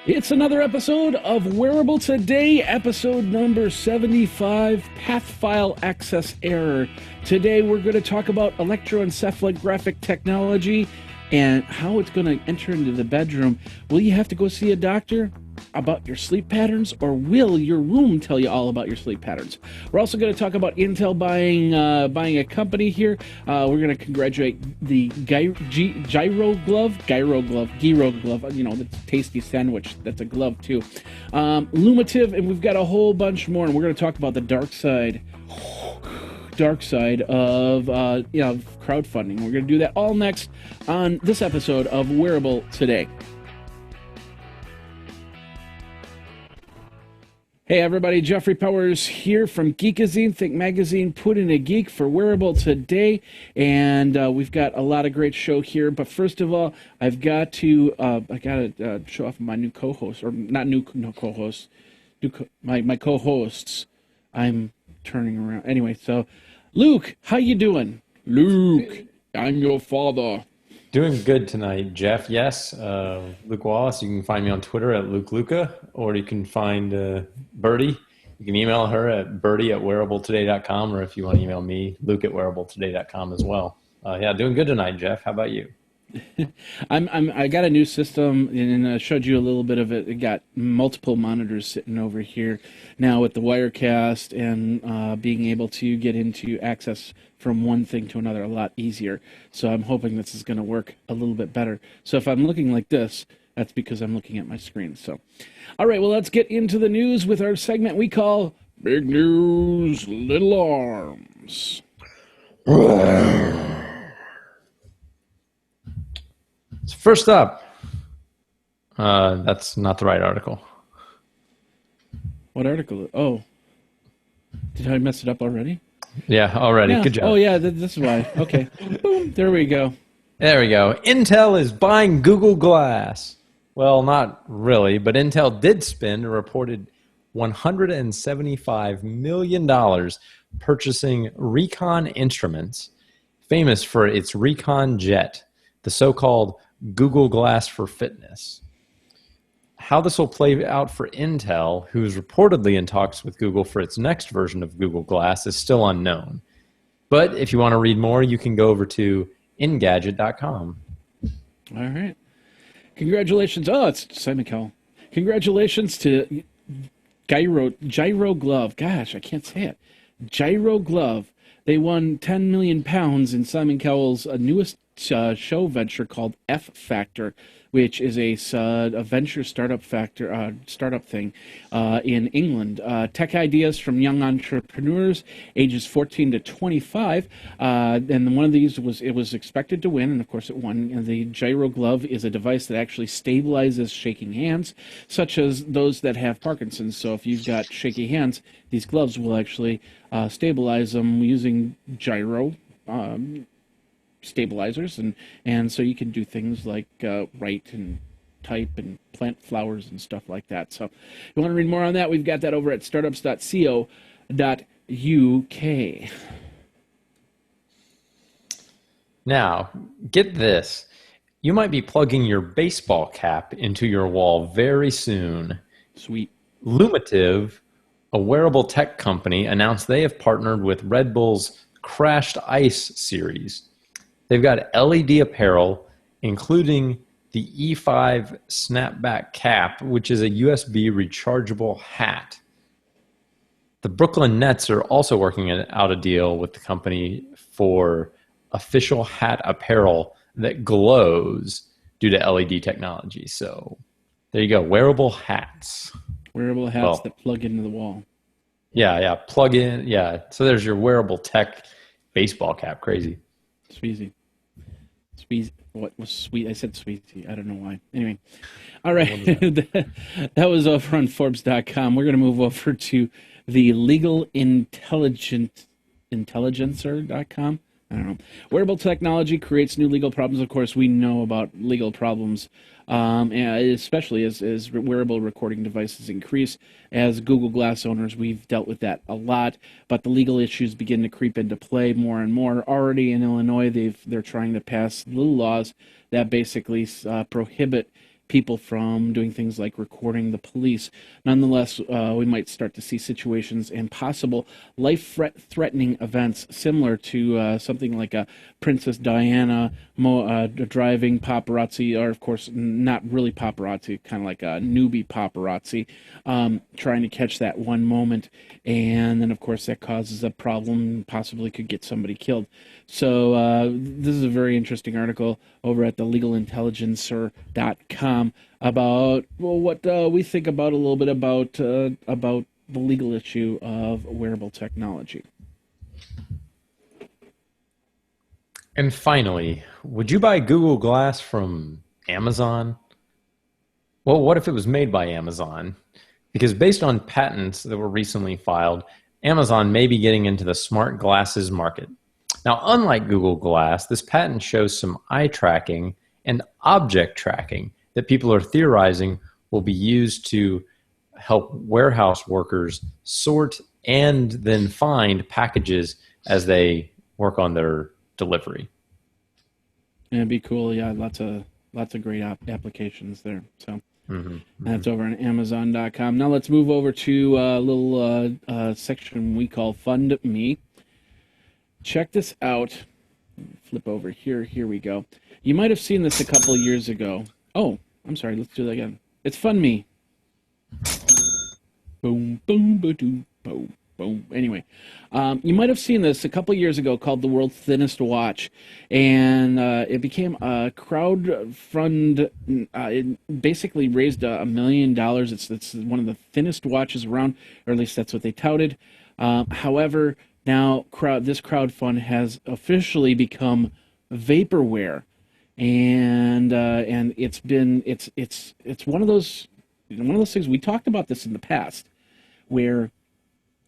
It's another episode of Wearable Today, episode number 75, Path File Access Error. Today we're going to talk about electroencephalographic technology and how it's going to enter into the bedroom. Will you have to go see a doctor about your sleep patterns, or will your room tell you all about your sleep patterns? We're also going to talk about Intel buying a company here. We're going to congratulate the GyroGlove, you know, the tasty sandwich. That's a glove too. LUMATIV, and we've got a whole bunch more, and we're going to talk about the dark side of crowdfunding. We're going to do that all next on this episode of Wearable Today. Hey everybody, Jeffrey Powers here from Geekazine, Think Magazine, Put in a Geek for Wearable Today, and we've got a lot of great show here. But first of all, I've got to show off my new co-host, or not new co-host, my co-hosts. I'm turning around anyway. So, Luke, how you doing? Luke, I'm your father. Doing good tonight, Jeff. Yes, Luke Wallace. You can find me on Twitter at LukeLuca, or you can find Birdie. You can email her at birdie@wearabletoday.com, or if you want to email me, luke@wearabletoday.com as well. Yeah, doing good tonight, Jeff. How about you? I got a new system, and I showed you a little bit of it. It got multiple monitors sitting over here now with the Wirecast, and being able to get into access from one thing to another a lot easier. So I'm hoping this is going to work a little bit better. So if I'm looking like this, that's because I'm looking at my screen. So, all right, well, let's get into the news with our segment we call Big News, Little Arms. First up, that's not the right article. What article? Oh, did I mess it up already? Yeah, already. Yeah. Good job. Oh, yeah, this is why. Okay. Boom, there we go. There we go. Intel is buying Google Glass. Well, not really, but Intel did spend a reported $175 million purchasing Recon Instruments, famous for its Recon Jet, the so-called Google Glass for fitness. How this will play out for Intel, who is reportedly in talks with Google for its next version of Google Glass, is still unknown. But if you want to read more, you can go over to Engadget.com. All right. Congratulations. Oh, it's Simon Cowell. Congratulations to GyroGlove. Gosh, I can't say it. GyroGlove. They won £10 million in Simon Cowell's newest show venture called F Factor, which is a venture startup thing in England. Tech ideas from young entrepreneurs, ages 14 to 25. And one of these was expected to win, and of course it won. And the GyroGlove is a device that actually stabilizes shaking hands, such as those that have Parkinson's. So if you've got shaky hands, these gloves will actually stabilize them using gyro stabilizers, and so you can do things like write and type and plant flowers and stuff like that. So if you want to read more on that, we've got that over at startups.co.uk. Now, get this. You might be plugging your baseball cap into your wall very soon. Sweet. LUMATIV, a wearable tech company, announced they have partnered with Red Bull's Crashed Ice series. They've got LED apparel, including the E5 snapback cap, which is a USB rechargeable hat. The Brooklyn Nets are also working out a deal with the company for official hat apparel that glows due to LED technology. So there you go, wearable hats. Wearable hats that plug into the wall. Yeah, plug in. Yeah, so there's your wearable tech baseball cap. Crazy. Sweezy. What was sweet? I said sweezy. I don't know why. Anyway. All right. That was over on Forbes.com. We're going to move over to the legalintelligencer.com. I don't know. Wearable technology creates new legal problems. Of course, we know about legal problems, and especially as wearable recording devices increase. As Google Glass owners, we've dealt with that a lot, but the legal issues begin to creep into play more and more. Already in Illinois, they're trying to pass little laws that basically prohibit people from doing things like recording the police. Nonetheless, we might start to see situations and possible life-threatening events similar to something like a Princess Diana driving paparazzi, or of course not really paparazzi, kind of like a newbie paparazzi, trying to catch that one moment, and then of course that causes a problem, possibly could get somebody killed. So this is a very interesting article over at the legalintelligencer.com about, well, what we think about a little bit about the legal issue of wearable technology. And finally, would you buy Google Glass from Amazon? Well, what if it was made by Amazon? Because based on patents that were recently filed, Amazon may be getting into the smart glasses market. Now, unlike Google Glass, this patent shows some eye tracking and object tracking that people are theorizing will be used to help warehouse workers sort and then find packages as they work on their delivery. And it'd be cool, yeah. Lots of great applications there. So that's over on Amazon.com. Now let's move over to a little section we call Fund Me. Check this out. Flip over here. Here we go. You might have seen this a couple of years ago. Oh, I'm sorry. Let's do that again. It's Fund Me. Boom, boom, ba-doom, boom, boom. Anyway, you might have seen this a couple of years ago called The World's Thinnest Watch. And it became a crowd fund. It basically raised $1 million. It's one of the thinnest watches around, or at least that's what they touted. However, now this crowdfund has officially become vaporware, and it's one of those things. We talked about this in the past, where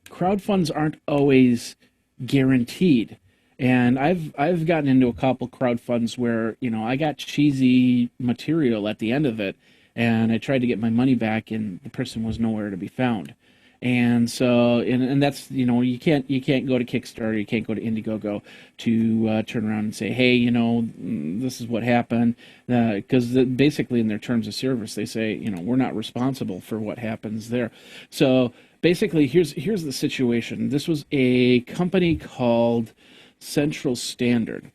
crowdfunds aren't always guaranteed. And I've gotten into a couple crowdfunds where, I got cheesy material at the end of it, and I tried to get my money back, and the person was nowhere to be found. And so, and that's, you can't go to Kickstarter, you can't go to Indiegogo to turn around and say, hey, this is what happened, because basically in their terms of service they say, we're not responsible for what happens there. So basically, here's the situation. This was a company called Central Standard.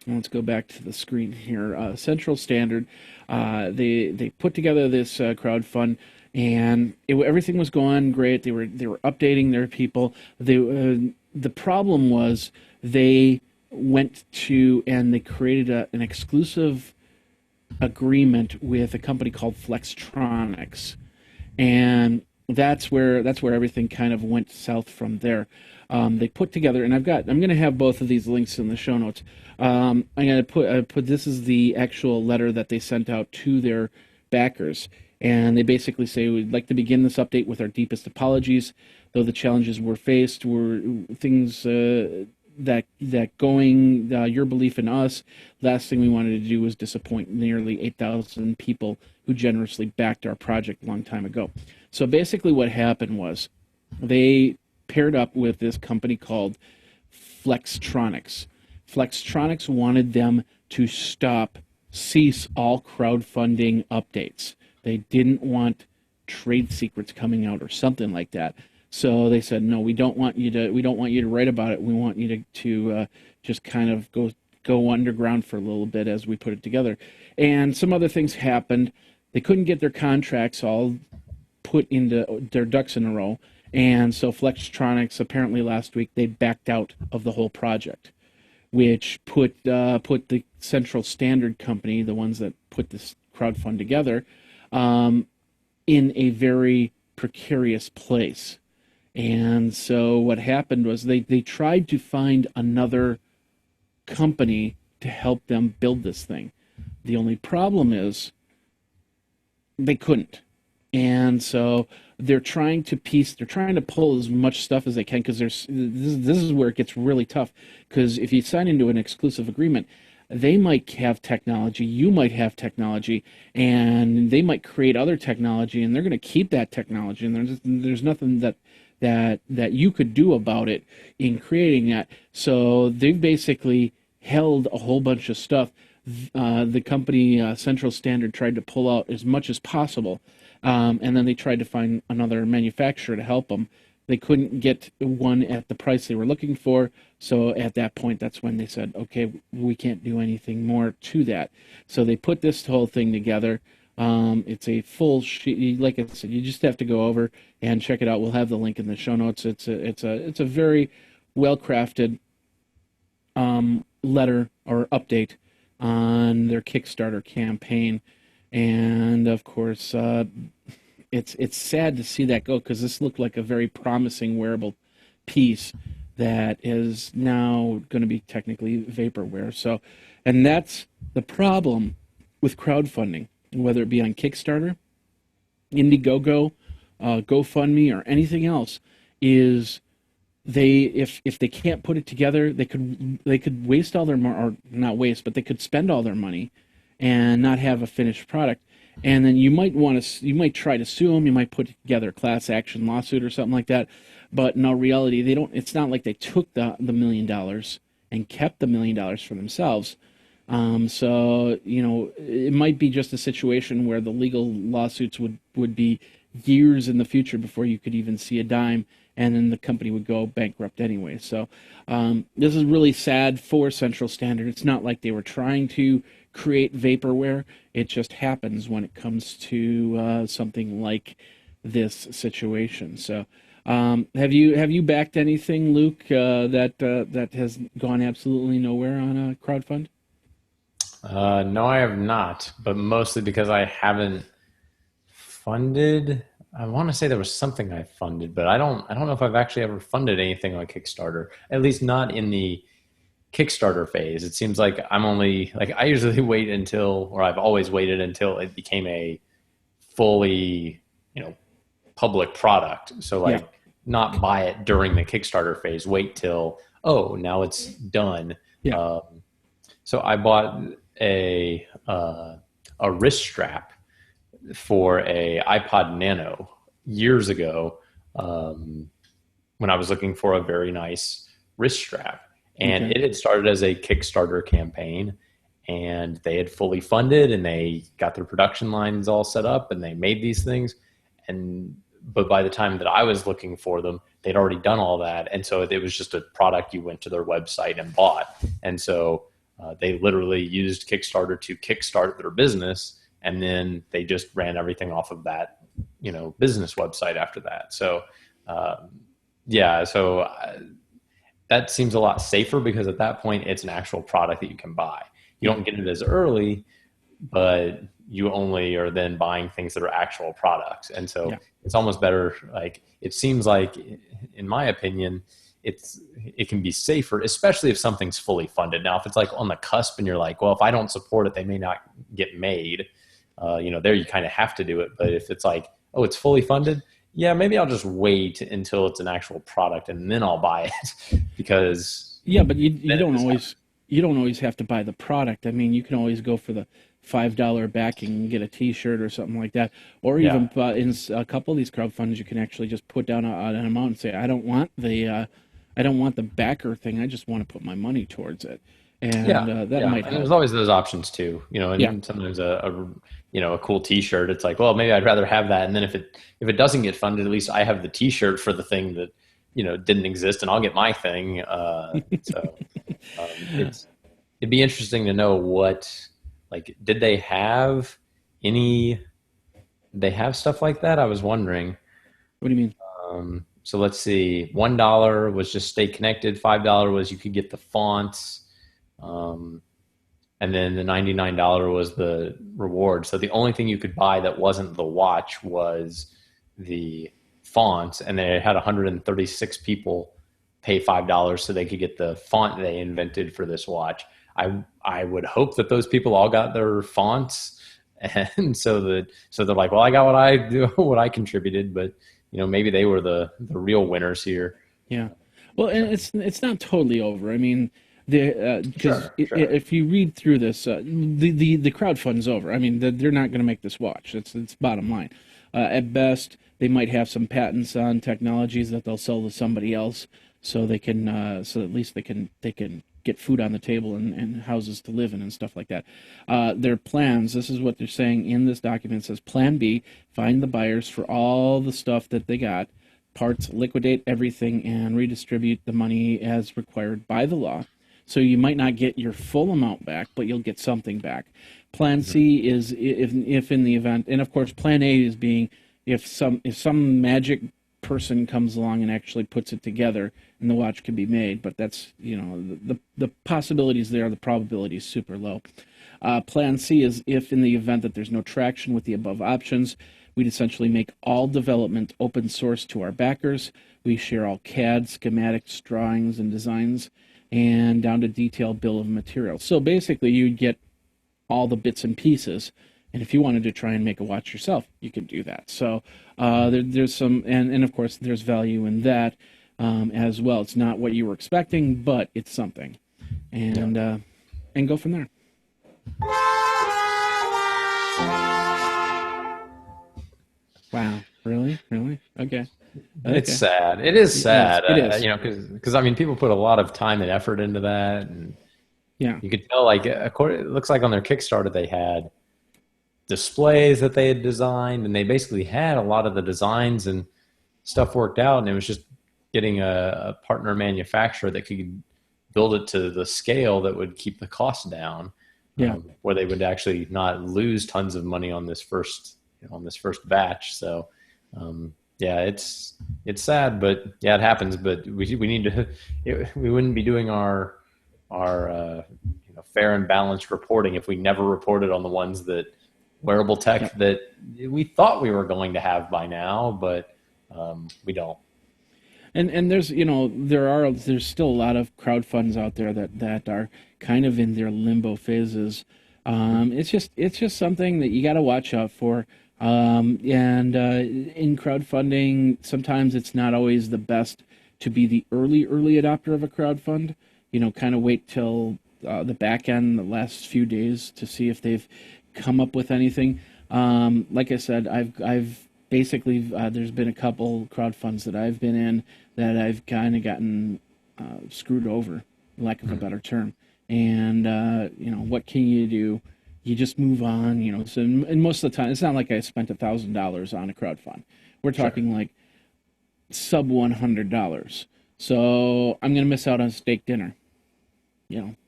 Let's go back to the screen here. Central Standard, they put together this crowdfund. And everything was going great. They were updating their people. The problem was they went to and they created an exclusive agreement with a company called Flextronics, and that's where everything kind of went south from there. They put together, and I'm going to have both of these links in the show notes. I'm going to put this is the actual letter that they sent out to their backers. And they basically say, we'd like to begin this update with our deepest apologies. Though the challenges we're faced were things that going your belief in us. Last thing we wanted to do was disappoint nearly 8,000 people who generously backed our project a long time ago. So basically what happened was they paired up with this company called Flextronics. Flextronics wanted them to cease all crowdfunding updates. They didn't want trade secrets coming out or something like that. So they said, no, we don't want you to write about it. We want you to just kind of go underground for a little bit as we put it together. And some other things happened. They couldn't get their contracts all put into their ducks in a row. And so Flextronics, apparently last week, they backed out of the whole project, which put the Central Standard Company, the ones that put this crowdfund together, in a very precarious place. And so what happened was they tried to find another company to help them build this thing. The only problem is they couldn't. And so they're trying to pull as much stuff as they can, because this is where it gets really tough, because if you sign into an exclusive agreement, they might have technology, you might have technology, and they might create other technology, and they're going to keep that technology, and there's nothing that you could do about it in creating that. So they've basically held a whole bunch of stuff The company Central Standard tried to pull out as much as possible, and then they tried to find another manufacturer to help them. They couldn't get one at the price they were looking for, so at that point, that's when they said, "Okay, we can't do anything more to that." So they put this whole thing together. It's a full sheet. Like I said, you just have to go over and check it out. We'll have the link in the show notes. It's a very well crafted letter or update on their Kickstarter campaign, and of course, it's sad to see that go, because this looked like a very promising wearable piece that is now going to be technically vaporware. So, and that's the problem with crowdfunding, whether it be on Kickstarter, Indiegogo, GoFundMe, or anything else, is if they can't put it together, they could waste all their money, or not waste, but they could spend all their money and not have a finished product. And then you might try to sue them. You might put together a class action lawsuit or something like that. But in all reality, they don't. It's not like they took the $1 million and kept the $1 million for themselves. So it might be just a situation where the legal lawsuits would be years in the future before you could even see a dime, and then the company would go bankrupt anyway. So this is really sad for Central Standard. It's not like they were trying to create vaporware. It just happens when it comes to something like this situation. So have you backed anything, Luke, that has gone absolutely nowhere on a crowdfund? No, I have not, but mostly because I haven't funded. I want to say there was something I funded, but I don't know if I've actually ever funded anything on Kickstarter, at least not in the Kickstarter phase. It seems like I usually wait until, or I've always waited until it became a fully, public product. So not buy it during the Kickstarter phase, wait till, oh, now it's done. Yeah. So I bought a wrist strap for a iPod Nano years ago, when I was looking for a very nice wrist strap. And it had started as a Kickstarter campaign, and they had fully funded, and they got their production lines all set up, and they made these things. But by the time that I was looking for them, they'd already done all that. And so it was just a product you went to their website and bought. And so they literally used Kickstarter to kickstart their business, and then they just ran everything off of that, business website after that. So, that seems a lot safer, because at that point it's an actual product that you can buy. You don't get it as early, but you only are then buying things that are actual products. And so it's almost better. Like, it seems like, in my opinion, it can be safer, especially if something's fully funded. Now, if it's like on the cusp and you're like, well, if I don't support it, they may not get made, there you kind of have to do it. But if it's like, oh, it's fully funded, yeah, maybe I'll just wait until it's an actual product and then I'll buy it. Because but you don't always have to buy the product. I mean, you can always go for the $5 backing and get a T-shirt or something like that, or even in a couple of these crowdfunds, you can actually just put down an amount and say, I don't want the backer thing. I just want to put my mony towards it. And that might help. There's always those options too, and sometimes a cool T-shirt. It's like, well, maybe I'd rather have that. And then if it doesn't get funded, at least I have the T-shirt for the thing that, didn't exist, and I'll get my thing. It'd be interesting to know what, did they have stuff like that? I was wondering. What do you mean? So let's see, $1 was just stay connected. $5 was you could get the fonts. And then the $99 was the reward. So the only thing you could buy that wasn't the watch was the fonts. And they had 136 people pay $5 so they could get the font they invented for this watch. I would hope that those people all got their fonts. And so they're like, well, I got what I contributed, but maybe they were the real winners here. Yeah. Well, and it's not totally over. I mean, because if you read through this, the crowdfund's over. I mean, they're not going to make this watch. It's bottom line. At best, they might have some patents on technologies that they'll sell to somebody else, so they can, so at least they can get food on the table and houses to live in and stuff like that. Their plans, this is what they're saying in this document, it says Plan B, find the buyers for all the stuff that they got, parts, liquidate everything, and redistribute the money as required by the law. So you might not get your full amount back, but you'll get something back. Plan C is if in the event, and of course Plan A is being if some magic person comes along and actually puts it together and the watch can be made, but that's, the possibilities there, the probability is super low. Plan C is if in the event that there's no traction with the above options, we'd essentially make all development open source to our backers. We share all CAD, schematics, drawings, and designs, and down to detailed bill of materials. So basically you'd get all the bits and pieces, and if you wanted to try and make a watch yourself, you could do that. So there's some, and of course there's value in that as well. It's not what you were expecting, but it's something, and go from there. Wow, really? Okay. It's sad. It is sad. It is. Because I mean, people put a lot of time and effort into that, and yeah, you could tell. Like, it looks like on their Kickstarter they had displays that they had designed, and they basically had a lot of the designs and stuff worked out, and it was just getting a partner manufacturer that could build it to the scale that would keep the cost down, where they would actually not lose tons of money on this first batch. So it's sad, but it happens. But we need to. We wouldn't be doing our fair and balanced reporting if we never reported on the ones that Wearable Tech that we thought we were going to have by now, but we don't. And there's there's still a lot of crowd funds out there that are kind of in their limbo phases. It's just something that you got to watch out for. In crowdfunding, sometimes it's not always the best to be the early adopter of a crowdfund. Kind of wait till the back end, the last few days, to see if they've come up with anything. Like I said, I've basically there's been a couple crowdfunds that I've been in that I've kind of gotten screwed over, lack of a better term. And what can you do? You just move on. So, and most of the time, it's not like I spent $1,000 on a crowdfund. We're talking like sub $100. So I'm going to miss out on steak dinner.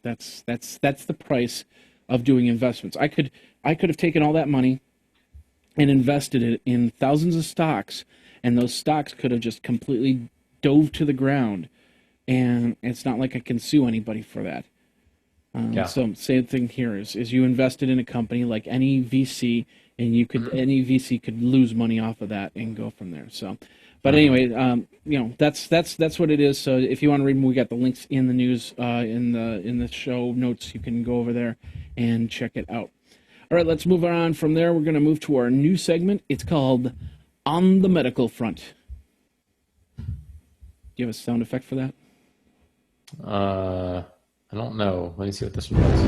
That's the price of doing investments. I could have taken all that money and invested it in thousands of stocks, and those stocks could have just completely dove to the ground, and it's not like I can sue anybody for that. So same thing here is you invested in a company like any VC, and any VC could lose money off of that and go from there. So, but anyway, that's what it is. So if you want to read more, we got the links in the news in the show notes. You can go over there and check it out. All right, let's move on from there. We're going to move to our new segment. It's called On the Medical Front. Do you have a sound effect for that? I don't know. Let me see what this one was.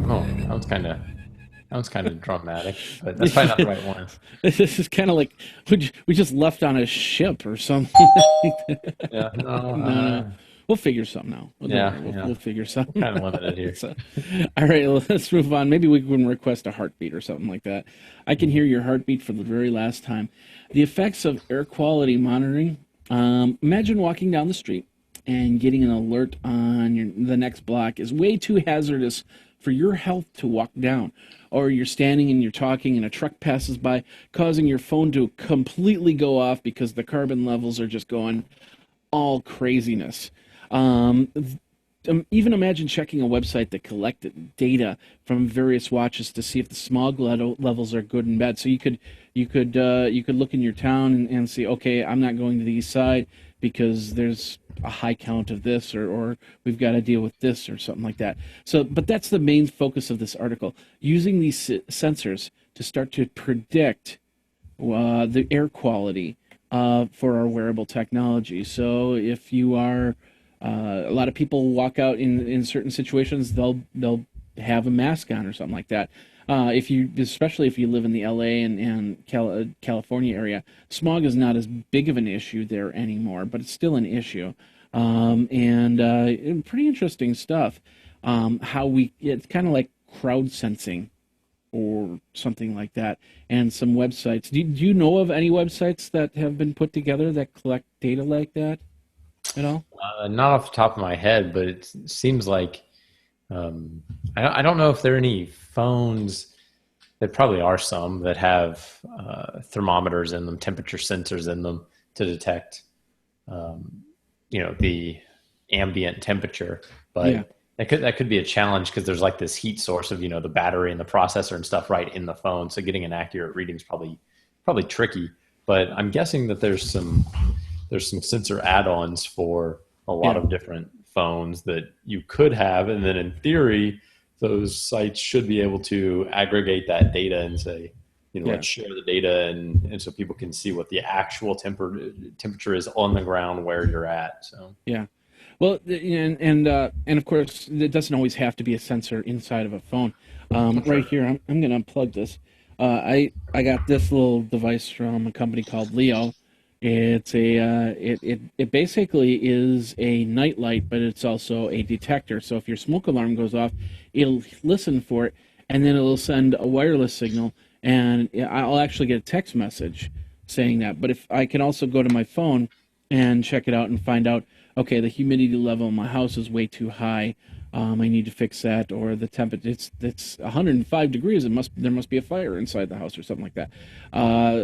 Oh, that was kind of dramatic, but that's probably not the right one. This is kind of like we just left on a ship or something. Yeah, no. We'll figure something out. We'll figure something. Kind of limited here. So, all right, let's move on. Maybe we can request a heartbeat or something like that. I can hear your heartbeat for the very last time. The effects of air quality monitoring. Imagine walking down the street and getting an alert on the next block is way too hazardous for your health to walk down. Or you're standing and you're talking and a truck passes by, causing your phone to completely go off because the carbon levels are just going all craziness. Even imagine checking a website that collected data from various watches to see if the smog levels are good and bad. So you could look in your town and see, okay, I'm not going to the east side because there's a high count of this, or we've got to deal with this or something like that. So, but that's the main focus of this article, using these sensors to start to predict the air quality for our wearable technology. So if you are, a lot of people walk out in certain situations, they'll have a mask on or something like that. Especially if you live in the LA and California area, smog is not as big of an issue there anymore, but it's still an issue. and pretty interesting stuff. It's kind of like crowd sensing or something like that, and some websites. Do you know of any websites that have been put together that collect data like that at all? Not off the top of my head, but it seems like I don't know if there are any phones. There probably are some that have thermometers in them, temperature sensors in them to detect, um, the ambient temperature. Yeah, But that could be a challenge because there's like this heat source of the battery and the processor and stuff right in the phone. So getting an accurate reading is probably tricky. But I'm guessing that there's some sensor add-ons for a lot yeah, of different phones that you could have, and then in theory, those sites should be able to aggregate that data and say, yeah, let's share the data, and so people can see what the actual temperature is on the ground where you're at. So yeah. Well, and of course, it doesn't always have to be a sensor inside of a phone. Right sure. here, I'm going to unplug this. I got this little device from a company called Leo. It's it basically is a nightlight, but it's also a detector. So if your smoke alarm goes off, it'll listen for it, and then it'll send a wireless signal, and I'll actually get a text message saying that. But if I can also go to my phone and check it out and find out, okay, the humidity level in my house is way too high. I need to fix that, or the temperature it's 105 degrees. There must be a fire inside the house or something like that.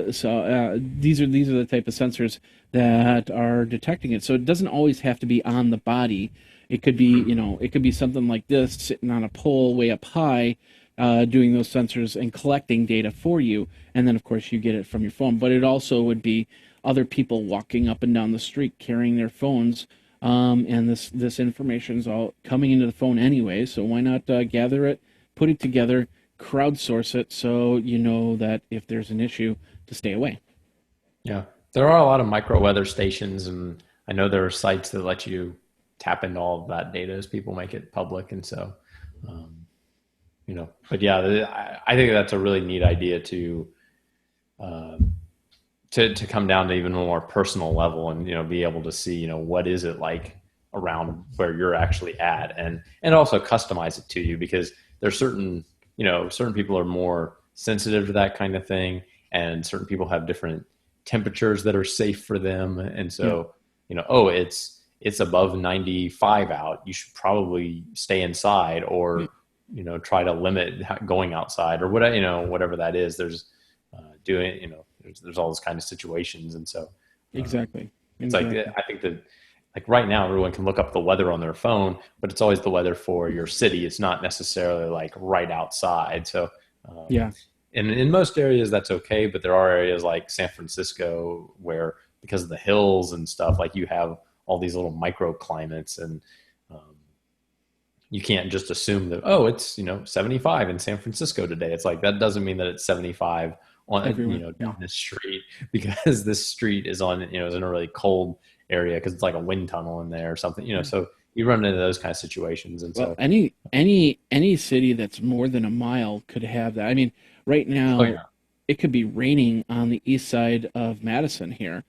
These are the type of sensors that are detecting it. So it doesn't always have to be on the body. It could be it could be something like this sitting on a pole way up high, doing those sensors and collecting data for you, and then of course you get it from your phone. But it also would be other people walking up and down the street carrying their phones, and this information is all coming into the phone anyway. So why not gather it, put it together, crowdsource it, so you know that if there's an issue, to stay away. Yeah, there are a lot of micro weather stations, and I know there are sites that let you tap into all of that data as people make it public, and so um, But yeah, I think that's a really neat idea uh, to come down to even a more personal level, and be able to see what is it like around where you're actually at, and also customize it to you, because there's certain people are more sensitive to that kind of thing, and certain people have different temperatures that are safe for them, and Yeah, so oh, it's above 95 out, you should probably stay inside, yeah, or try to limit going outside, or whatever that is. There's doing there's all those kind of situations, and so exactly, it's like, exactly. I think that, like, right now everyone can look up the weather on their phone, but it's always the weather for your city. It's not necessarily like right outside. So Yeah, in most areas that's okay, but there are areas like San Francisco where, because of the hills and stuff, like, you have all these little microclimates, and um, you can't just assume that, oh, it's 75 in San Francisco today. It's like, that doesn't mean that it's 75 on everywhere. Yeah, down this street, because this street is on is in a really cold area because it's like a wind tunnel in there or something. yeah. So you run into those kind of situations, and Well, so any city that's more than a mile could have that. I mean, right oh now yeah, it could be raining on the east side of Madison here.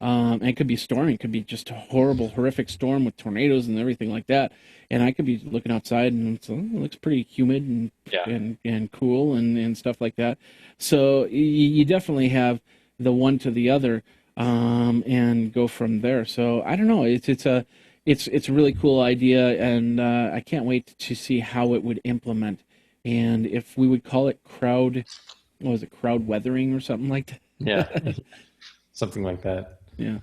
And it could be storming. It could be just a horrible, horrific storm with tornadoes and everything like that. And I could be looking outside and it looks pretty humid and yeah, cool and stuff like that. So you definitely have the one to the other, and go from there. So I don't know. It's a really cool idea, and I can't wait to see how it would implement, and if we would call it what was it, crowd weathering or something like yeah, that. something like that. Yeah.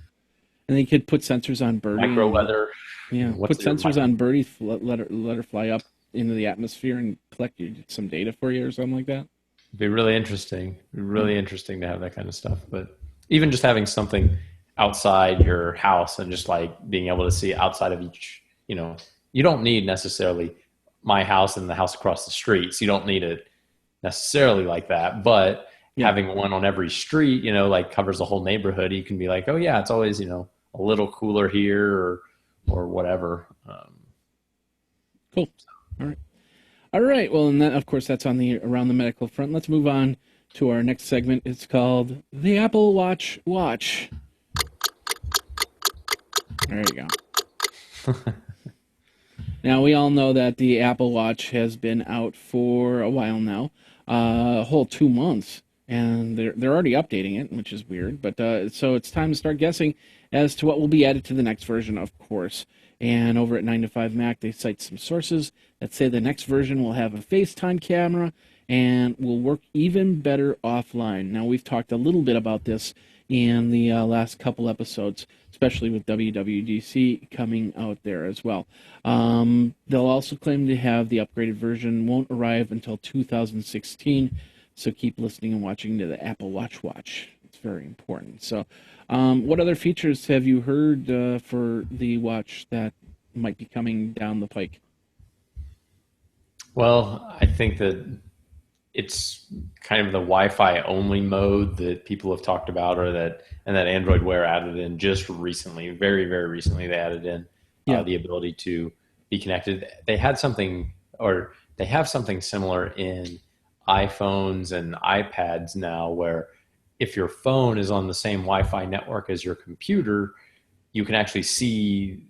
And they could put sensors on birdie Micro and weather. yeah, put What's your sensors micro? on birdie, let her fly up into the atmosphere and collect some data for you or something like that. It'd be really interesting. Yeah. Really interesting to have that kind of stuff. But even just having something outside your house, and just like being able to see outside of each, you don't need necessarily my house and the house across the street. So you don't need it necessarily like that. But Yeah. having one on every street, like, covers the whole neighborhood, you can be like, oh yeah, it's always, a little cooler here, or whatever. Cool. All right. All right. Well, and that, of course, that's on the around the medical front. Let's move on to our next segment. It's called the Apple Watch Watch. There you go. Now, we all know that the Apple Watch has been out for a while now, a whole 2 months, and they're already updating it, which is weird. But so it's time to start guessing as to what will be added to the next version, of course. And over at 9 to 5 Mac, they cite some sources that say the next version will have a FaceTime camera and will work even better offline. Now, we've talked a little bit about this in the last couple episodes, especially with WWDC coming out there as well. They'll also claim to have the upgraded version won't arrive until 2016, so keep listening and watching to the Apple Watch. It's very important. So, what other features have you heard for the watch that might be coming down the pike? Well, I think that it's kind of the Wi-Fi only mode that people have talked about, or that and that Android Wear added in just recently, very very recently. They added in Yeah. the ability to be connected. They had something, or they have something similar in iPhones and iPads now, where if your phone is on the same Wi-Fi network as your computer, you can actually see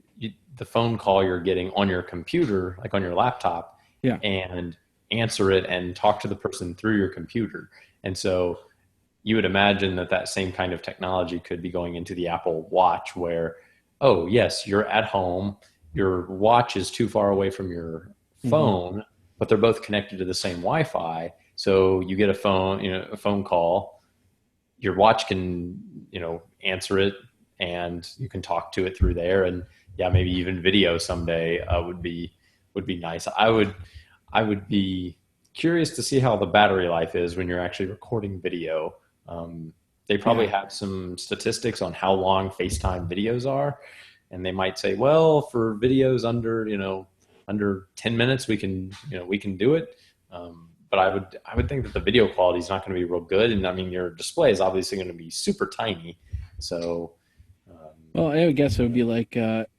the phone call you're getting on your computer, like on your laptop, Yeah. and answer it and talk to the person through your computer. And so you would imagine that that same kind of technology could be going into the Apple Watch, where, oh, yes, you're at home, your watch is too far away from your Hmm. phone, but they're both connected to the same Wi-Fi. So you get a phone, a phone call, your watch can, answer it, and you can talk to it through there. And yeah, maybe even video someday would be nice. I would be curious to see how the battery life is when you're actually recording video. They probably Yeah. have some statistics on how long FaceTime videos are, and they might say, well, for videos under 10 minutes, we can do it. But I would think that the video quality is not going to be real good, and I mean your display is obviously going to be super tiny. So Well, I would guess it would be like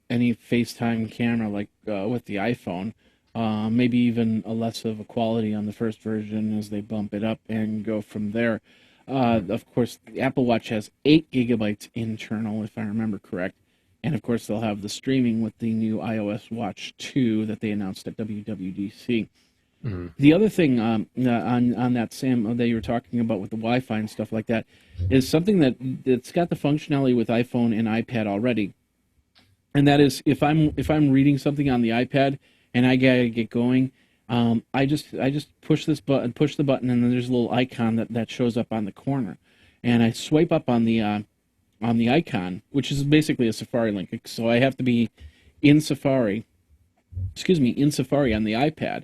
any FaceTime camera, like with the iPhone. Maybe even a less of a quality on the first version as they bump it up and go from there. Of course, the Apple Watch has 8 GB internal, if I remember correct. And of course, they'll have the streaming with the new iOS Watch 2 that they announced at WWDC. mhm. The other thing on that Sam that you were talking about with the Wi-Fi and stuff like that is something that's got the functionality with iPhone and iPad already, and that is if I'm reading something on the iPad and I gotta get going, I just push the button, and then there's a little icon that shows up on the corner, and I swipe up on the icon, which is basically a Safari link. So I have to be in Safari, in Safari on the iPad.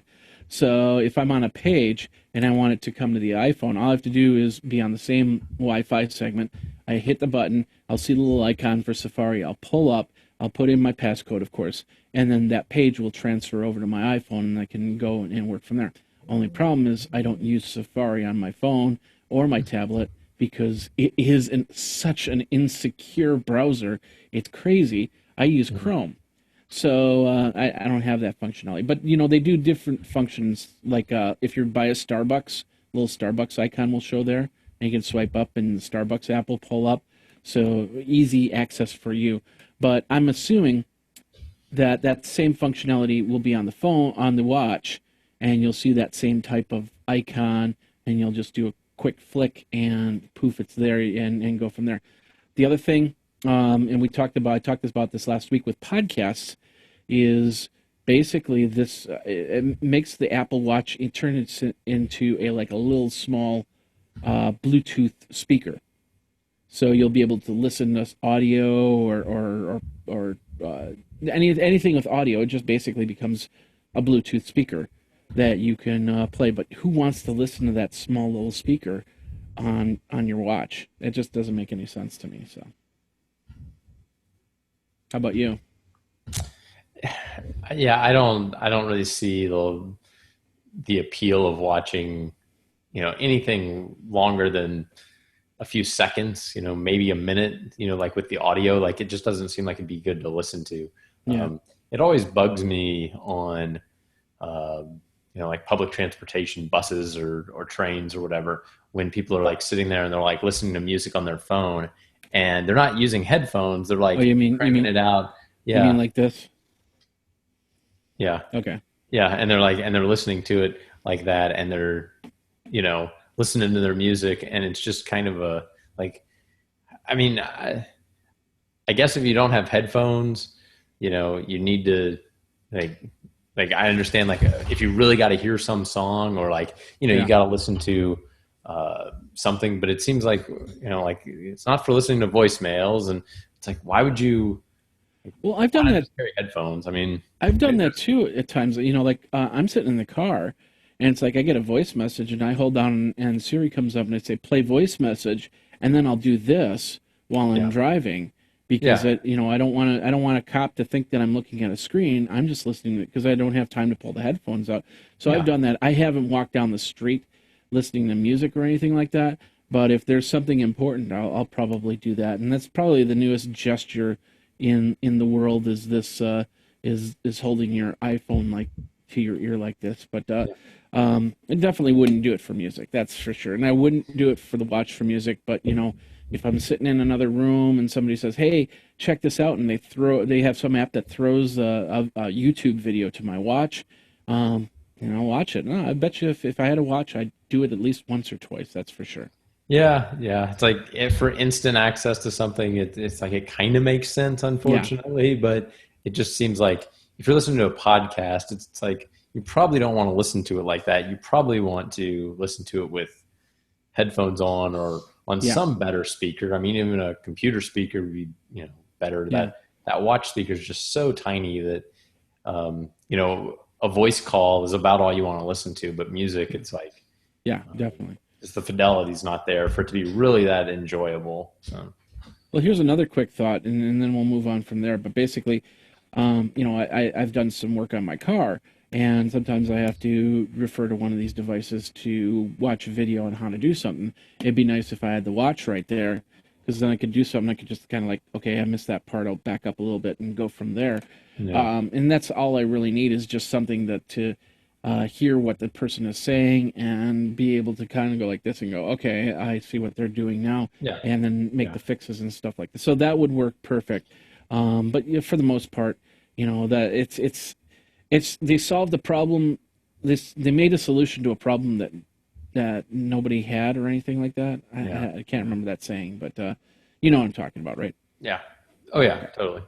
So if I'm on a page and I want it to come to the iPhone, all I have to do is be on the same Wi-Fi segment. I hit the button. I'll see the little icon for Safari. I'll pull up. I'll put in my passcode, of course, and then that page will transfer over to my iPhone, and I can go and work from there. Only problem is I don't use Safari on my phone or my tablet because it is such an insecure browser. It's crazy. I use Chrome. So I don't have that functionality. But, they do different functions. Like if you're by a Starbucks, little Starbucks icon will show there. And you can swipe up and the Starbucks app will pull up. So easy access for you. But I'm assuming that that same functionality will be on the phone, on the watch, and you'll see that same type of icon, and you'll just do a quick flick, and poof, it's there, and go from there. The other thing, and I talked about this last week with podcasts, is basically this. It makes the Apple Watch, it turns it into a little small Bluetooth speaker. So you'll be able to listen to audio or anything with audio. It just basically becomes a Bluetooth speaker that you can play. But who wants to listen to that small little speaker on your watch? It just doesn't make any sense to me. So, how about you? Yeah, I don't really see the appeal of watching, anything longer than a few seconds, maybe a minute, like with the audio, like it just doesn't seem like it'd be good to listen to. Yeah. It always bugs me on, like public transportation, buses or trains or whatever, when people are like sitting there and they're like listening to music on their phone, and they're not using headphones. They're Oh, like you mean cranking it out. you mean Yeah. like this? Yeah. Okay. Yeah. And they're listening to it like that. And they're, listening to their music. And it's just kind of like, I mean, I guess if you don't have headphones, you need to like, I understand like if you really got to hear some song or like, you Yeah. got to listen to something, but it seems like, like it's not for listening to voicemails. And it's like, why would you Well, I've done want to that. just carry headphones? I mean, I've done that too at times. Like I'm sitting in the car, and it's like I get a voice message, and I hold down, and Siri comes up, and I say play voice message, and then I'll do this while I'm yeah, driving because yeah, I don't want a cop to think that I'm looking at a screen. I'm just listening because I don't have time to pull the headphones out. So I've yeah, done that. I haven't walked down the street listening to music or anything like that. But if there's something important, I'll probably do that, and that's probably the newest gesture in the world is this is holding your iPhone like to your ear like this. But yeah, I definitely wouldn't do it for music, that's for sure. And I wouldn't do it for the watch for music. But if I'm sitting in another room and somebody says, "Hey, check this out," and they have some app that throws a YouTube video to my watch, watch it. No, I bet you if I had a watch, I'd do it at least once or twice. That's for sure. yeah, yeah. It's like if for instant access to something, it's like it kind of makes sense, Yeah, unfortunately, but it just seems like if you're listening to a podcast, it's like you probably don't want to listen to it like that. You probably want to listen to it with headphones on or on yeah, some better speaker. I mean, even a computer speaker would be, better. yeah, That watch speaker is just so tiny that, a voice call is about all you want to listen to, but music, it's like, yeah, definitely. just the fidelity's not there for it to be really that enjoyable. So, Well, here's another quick thought, and then we'll move on from there. But basically, I've done some work on my car, and sometimes I have to refer to one of these devices to watch a video on how to do something. It'd be nice if I had the watch right there, because then I could do something. I could just kind of like, okay, I missed that part. I'll back up a little bit and go from there. yeah, And that's all I really need is just something that to hear what the person is saying and be able to kind of go like this and go, okay, I see what they're doing now, yeah, and then make yeah, the fixes and stuff like this. So that would work perfect. But yeah, for the most part, that it's they solved the problem. They made a solution to a problem that nobody had or anything like that. yeah, I can't remember that saying, but you know what I'm talking about, right? yeah. Oh yeah, totally.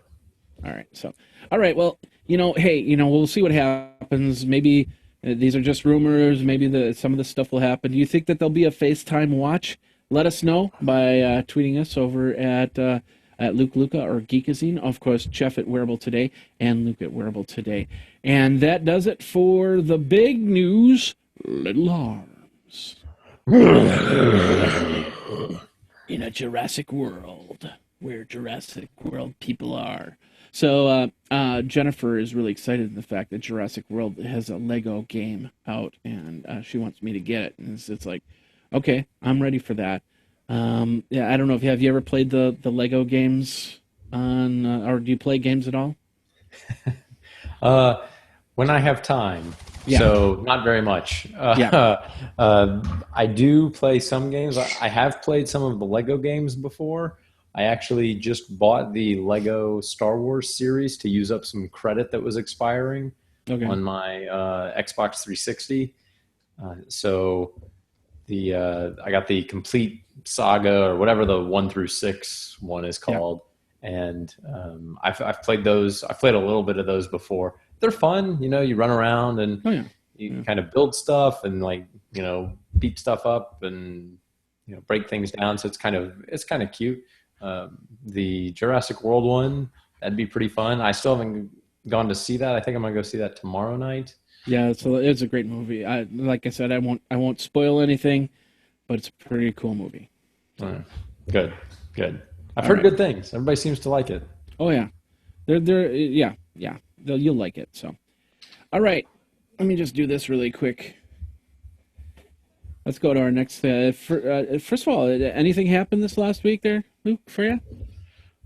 All right. So, all right. Well, hey, we'll see what happens. Maybe these are just rumors. Maybe some of this stuff will happen. Do you think that there'll be a FaceTime watch? Let us know by tweeting us over at Luke Luca or Geekazine. Of course, Jeff at Wearable Today and Luke at Wearable Today. And that does it for the big news. Little arms in a Jurassic World, where Jurassic World people are. So Jennifer is really excited in the fact that Jurassic World has a Lego game out, and she wants me to get it. And it's like, okay, I'm ready for that. Yeah, I don't know if have you ever played the Lego games on, or do you play games at all? Uh, when I have time, Yeah, so not very much. yeah, I do play some games. I have played some of the Lego games before. I actually just bought the Lego Star Wars series to use up some credit that was expiring okay, on my Xbox 360. So I got the complete saga or whatever the 1 through 6 one is yeah, called, and I've played those. I've played a little bit of those before. They're fun. You run around and oh yeah, you yeah, kind of build stuff and like beat stuff up and break things down. So it's kind of cute. The Jurassic World one, that'd be pretty fun. I still haven't gone to see that. I think I'm gonna go see that tomorrow night. yeah. So it's a great movie. Like I said, I won't spoil anything, but it's a pretty cool movie. So, Good, good. I've all heard right. good things. Everybody seems to like it. Oh yeah, they're yeah, yeah. You'll like it. So, all right. Let me just do this really quick. Let's go to our next. First of all, anything happened this last week there, Luke, for you?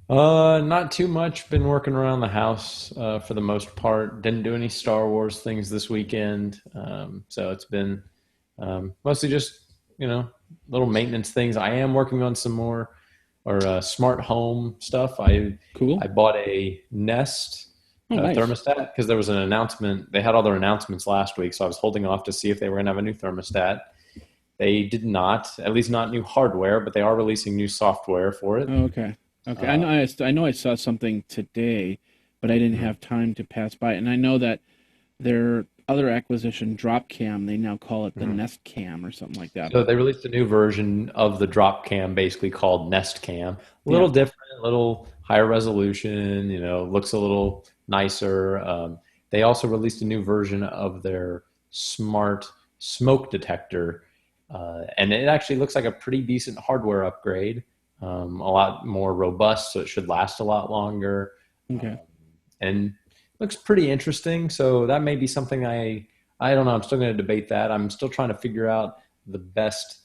Not too much. Been working around the house for the most part. Didn't do any Star Wars things this weekend, so it's been mostly just little maintenance things. I am working on some more or smart home stuff. I Cool. I bought a Nest Oh, nice. thermostat, because there was an announcement. They had all their announcements last week, so I was holding off to see if they were going to have a new thermostat. They did not, at least not new hardware, but they are releasing new software for it. Oh, okay. Okay. Uh, I know I saw something today, but I didn't mhm. have time to pass by. And I know that their other acquisition, Dropcam, they now call it the Mhm. Nest Cam or something like that. So they released a new version of the drop cam, basically called Nest Cam. A Yeah. little different, a little higher resolution. Looks a little nicer. They also released a new version of their smart smoke detector, and it actually looks like a pretty decent hardware upgrade. A lot more robust, so it should last a lot longer, Okay. um, and looks pretty interesting. So that may be something I don't know. I'm still going to debate that. I'm still trying to figure out the best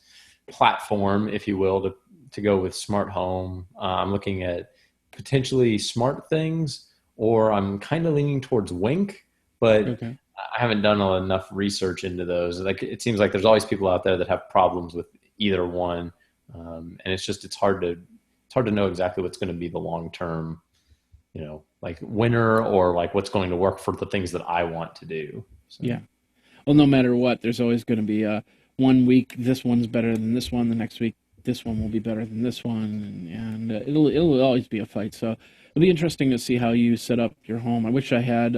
platform, if you will, to go with smart home. I'm looking at potentially smart things, or I'm kind of leaning towards Wink, but Okay. I haven't done enough research into those. Like it seems like there's always people out there that have problems with either one, and it's hard to know exactly what's going to be the long term, like winner, or like what's going to work for the things that I want to do. So. Yeah. Well, no matter what, there's always going to be one week this one's better than this one. The next week this one will be better than this one, and it'll always be a fight. So it'll be interesting to see how you set up your home. I wish I had.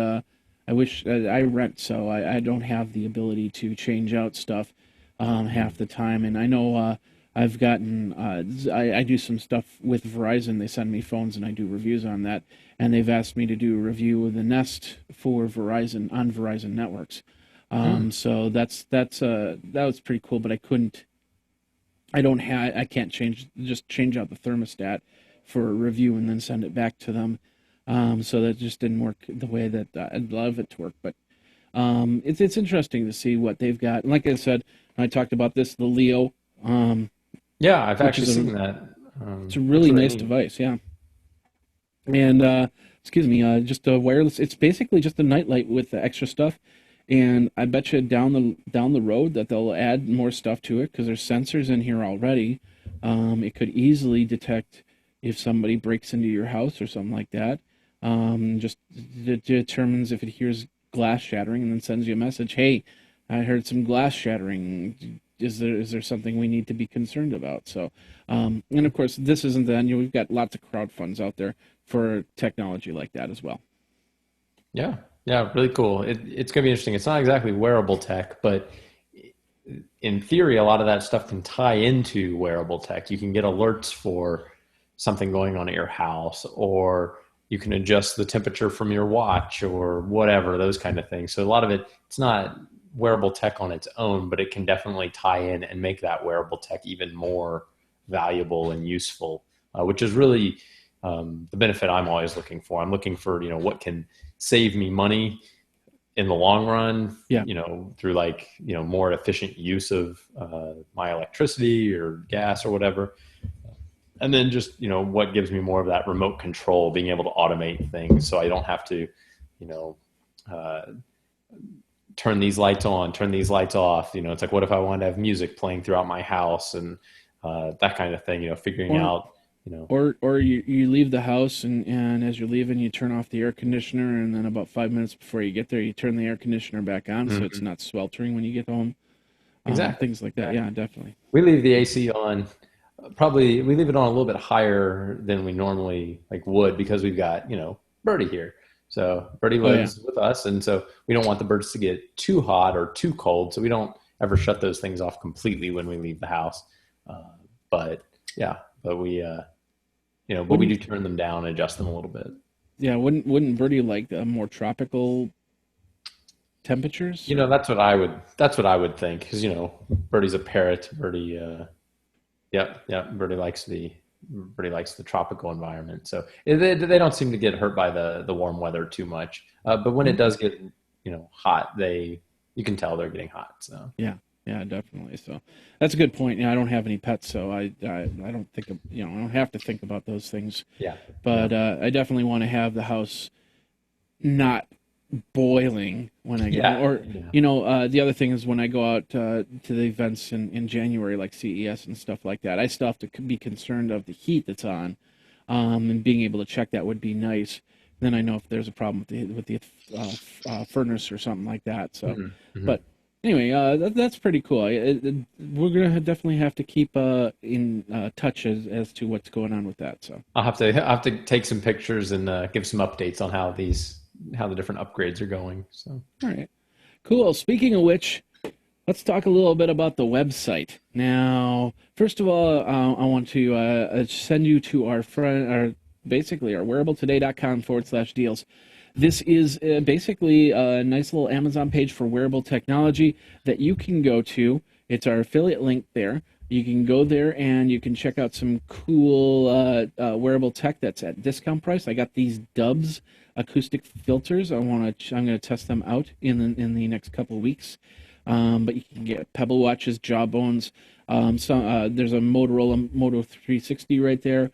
I wish I rent, so I don't have the ability to change out stuff half the time. And I know I've gotten I do some stuff with Verizon. They send me phones, and I do reviews on that. And they've asked me to do a review of the Nest for Verizon on Verizon networks. Hmm. So that was pretty cool, but I couldn't. I can't change out the thermostat for a review and then send it back to them. So that just didn't work the way that I'd love it to work. But it's interesting to see what they've got. And like I said, I talked about this, the Leo, Yeah, I've which actually is seen that. it's a Looks really really nice neat. device. Yeah, and excuse me, just a wireless. It's basically just a nightlight with the extra stuff. And I bet you down the road that they'll add more stuff to it because there's sensors in here already. It could easily detect if somebody breaks into your house or something like that. Just determines if it hears glass shattering and then sends you a message. Hey, I heard some glass shattering. Is there something we need to be concerned about? So, and of course, this isn't the end. We've got lots of crowd funds out there for technology like that as well. Yeah, yeah, really cool. It's going to be interesting. It's not exactly wearable tech, but in theory, a lot of that stuff can tie into wearable tech. You can get alerts for something going on at your house, or you can adjust the temperature from your watch or whatever, those kind of things. So a lot of it's not wearable tech on its own, but it can definitely tie in and make that wearable tech even more valuable and useful, which is really the benefit I'm always looking for. I'm looking for, what can save me money in the long run, Yeah. through like, more efficient use of my electricity or gas or whatever. And then just, what gives me more of that remote control, being able to automate things so I don't have to, you know, uh, turn these lights on, turn these lights off. It's like, what if I wanted to have music playing throughout my house and that kind of thing, figuring Or out, you know, or you leave the house and as you're leaving you turn off the air conditioner and then about 5 minutes before you get there you turn the air conditioner back on so it's Mhm. not sweltering when you get home. Exactly. Things like that. Exactly. Yeah, definitely. We leave the AC on. Probably we leave it on a little bit higher than we normally like would because we've got Birdie here. So Birdie Oh yeah. lives with us, and so we don't want the birds to get too hot or too cold. So we don't ever shut those things off completely when we leave the house. Uh, but yeah, but we Wouldn't do turn them down and adjust them a little bit. yeah, wouldn't Birdie like the more tropical temperatures? That's what I would think because Birdie's a parrot. Birdie likes the tropical environment. So they don't seem to get hurt by the warm weather too much. But when it Okay. does get hot, you can tell they're getting hot. So Yeah. Yeah, definitely. So that's a good point. Yeah, I don't have any pets, so I don't think of, I don't have to think about those things. yeah, yeah, But I definitely want to have the house not boiling when I get home. yeah, Or, yeah. the other thing is when I go out to the events in January, like CES and stuff like that, I still have to be concerned of the heat that's on, and being able to check that would be nice. Then I know if there's a problem with the furnace or something like that. So, but anyway, that's pretty cool. We're gonna definitely have to keep in touch as to what's going on with that. So I'll have to take some pictures and give some updates on how the different upgrades are going. So all right, cool. Speaking of which, let's talk a little bit about the website. Now, first of all, I want to send you to our wearabletoday.com/deals. This is basically a nice little Amazon page for wearable technology that you can go to. It's our affiliate link there. You can go there and you can check out some cool wearable tech that's at discount price. I got these Dubs acoustic filters. I'm going to test them out in the next couple of weeks. But you can get Pebble watches, Jawbones. There's a Motorola Moto 360 right there.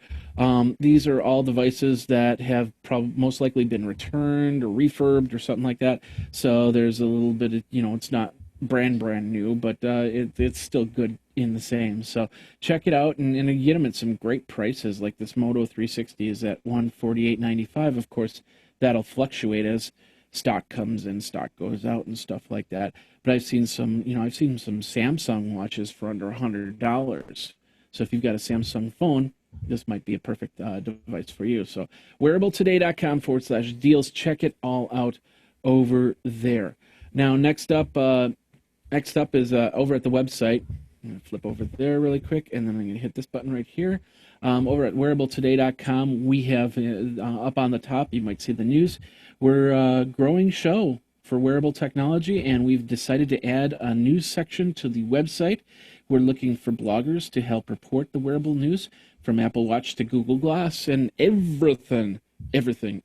These are all devices that have most likely been returned or refurbed or something like that. So there's a little bit of, it's not brand new, but it's still good in the same. So check it out, and you get them at some great prices. Like this Moto 360 is at $148.95. Of course, that'll fluctuate as stock comes in, stock goes out, and stuff like that. But I've seen some Samsung watches for under $100. So if you've got a Samsung phone, this might be a perfect device for you. So wearabletoday.com/deals. Check it all out over there. Now, next up is over at the website. I'm going to flip over there really quick, and then I'm going to hit this button right here. Over at wearabletoday.com, we have up on the top, you might see the news. We're a growing show for wearable technology, and we've decided to add a news section to the website. We're looking for bloggers to help report the wearable news, from Apple Watch to Google Glass and everything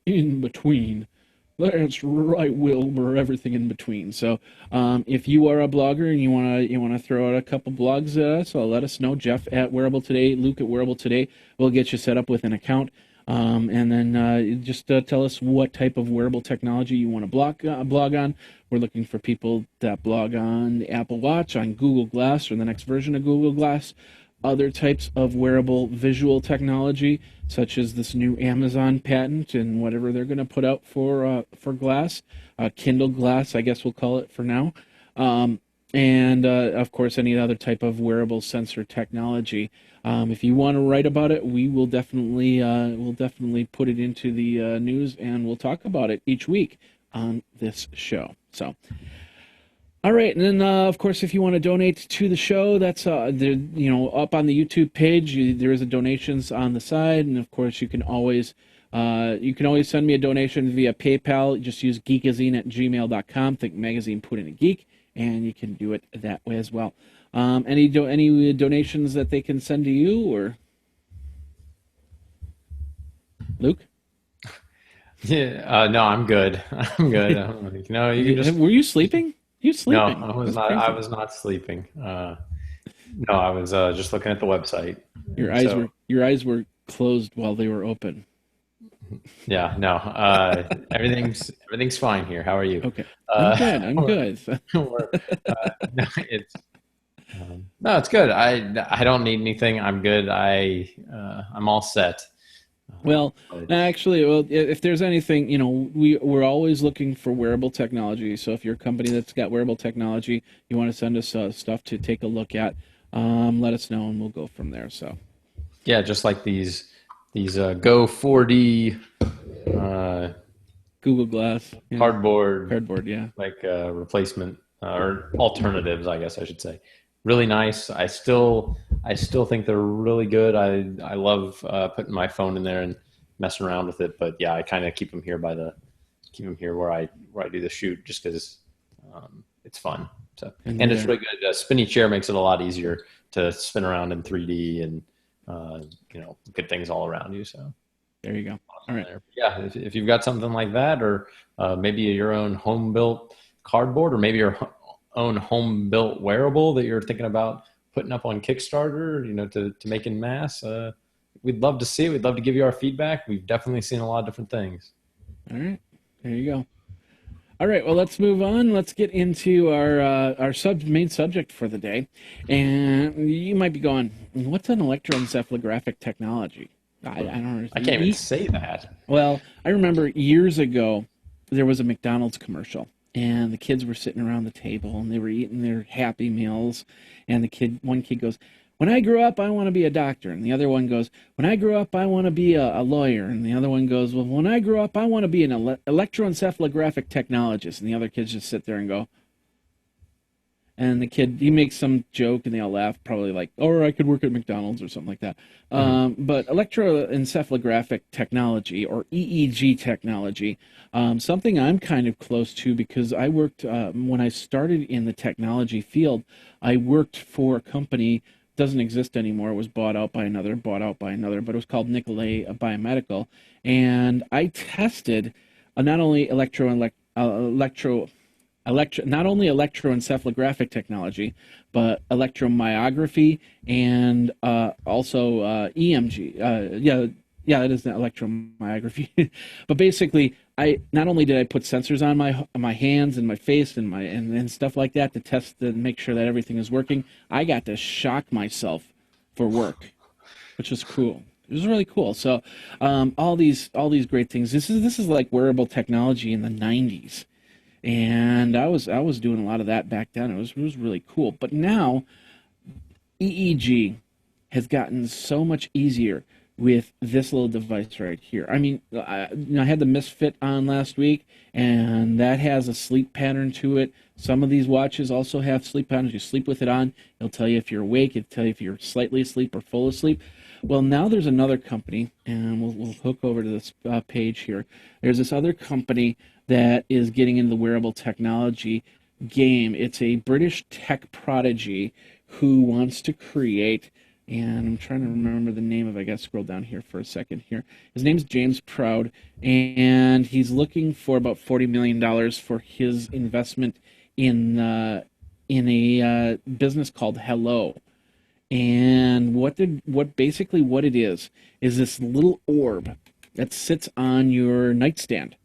in between. That's right, Wilbur, everything in between. So if you are a blogger and you wanna throw out a couple blogs at us, let us know. Jeff at Wearable Today, Luke at Wearable Today. We'll get you set up with an account. And then just tell us what type of wearable technology you want to blog on. We're looking for people that blog on the Apple Watch, on Google Glass, or the next version of Google Glass. Other types of wearable visual technology, such as this new Amazon patent and whatever they're going to put out for glass, Kindle Glass, I guess we'll call it for now. And of course, any other type of wearable sensor technology. If you want to write about it, we will definitely put it into the news, and we'll talk about it each week on this show. So, all right, and then of course, if you want to donate to the show, that's up on the YouTube page. There is a donations on the side, and of course, you can always send me a donation via PayPal. Just use geekazine@gmail.com. Think magazine, put in a geek, and you can do it that way as well. Any donations that they can send to you, or Luke? Yeah, no, I'm good. I'm good. You can just. Were you sleeping? You sleeping? No, I was not. I was not sleeping. No, I was just looking at the website. Your eyes were closed while they were open. Yeah, no. Everything's fine here. How are you? Okay, I'm good. No, it's good. I don't need anything. I'm good. I'm all set. Well, actually, if there's anything, we're always looking for wearable technology. So if you're a company that's got wearable technology, you want to send us stuff to take a look at, let us know, and we'll go from there. So, yeah, just like these Go 4D Google Glass, cardboard, yeah, like replacement or alternatives, I guess I should say. Really nice. I still think they're really good. I love putting my phone in there and messing around with it. But yeah, I kind of keep them here where I do the shoot, just because it's fun. So and it's really good. A spinny chair makes it a lot easier to spin around in 3D and good things all around you. So there you go. All right. Yeah, if you've got something like that, or maybe your own home built cardboard, or maybe your own home built wearable that you're thinking about putting up on Kickstarter, to make in mass, we'd love to see it. We'd love to give you our feedback. We've definitely seen a lot of different things. All right, there you go. All right, well, let's move on. Let's get into our main subject for the day. And you might be going, what's an electroencephalographic technology? I don't I understand. can't even say that. Well, I remember years ago there was a McDonald's commercial, and the kids were sitting around the table and they were eating their Happy Meals, and one kid goes, "When I grow up, I want to be a doctor," and the other one goes, "When I grow up, I want to be a lawyer," and the other one goes, "Well, when I grow up, I want to be an electroencephalographic technologist," and the other kids just sit there and go, and the kid, he makes some joke and they all laugh, probably like, or I could work at McDonald's or something like that. Mhm. But electroencephalographic technology, or EEG technology, something I'm kind of close to because I worked, when I started in the technology field, I worked for a company, doesn't exist anymore. It was bought out by another, but it was called Nicolay Biomedical. And I tested not only not only electroencephalographic technology, but electromyography and also EMG. Yeah, that is not electromyography. But basically, I not only did I put sensors on my hands and my face and and stuff like that to test and make sure that everything is working. I got to shock myself for work, which was cool. It was really cool. So all these great things. This is like wearable technology in the '90s, and I was doing a lot of that back then. It was really cool. But now EEG has gotten so much easier with this little device right here. I mean, I had the Misfit on last week, and that has a sleep pattern to it. Some of these watches also have sleep patterns. You sleep with it on, it'll tell you if you're awake, it'll tell you if you're slightly asleep or full asleep. Well, now there's another company, and we'll hook over to this page here. There's this other company that is getting into the wearable technology game. It's a British tech prodigy who wants to create, and I'm trying to remember the name of it. I got to scroll down here for a second here. His name's James Proud, and he's looking for about $40 million for his investment in a business called Hello. And what it is this little orb that sits on your nightstand,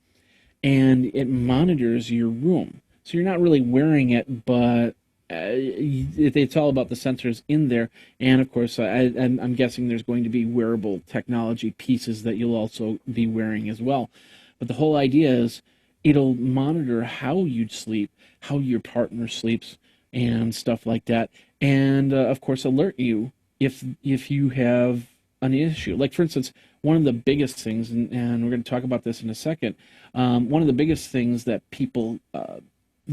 and it monitors your room. So you're not really wearing it, but it's all about the sensors in there. And of course, I'm guessing there's going to be wearable technology pieces that you'll also be wearing as well. But the whole idea is it'll monitor how you'd sleep, how your partner sleeps, and stuff like that. And of course, alert you if you have an issue. Like for instance, one of the biggest things, and we're going to talk about this in a second. One of the biggest things that people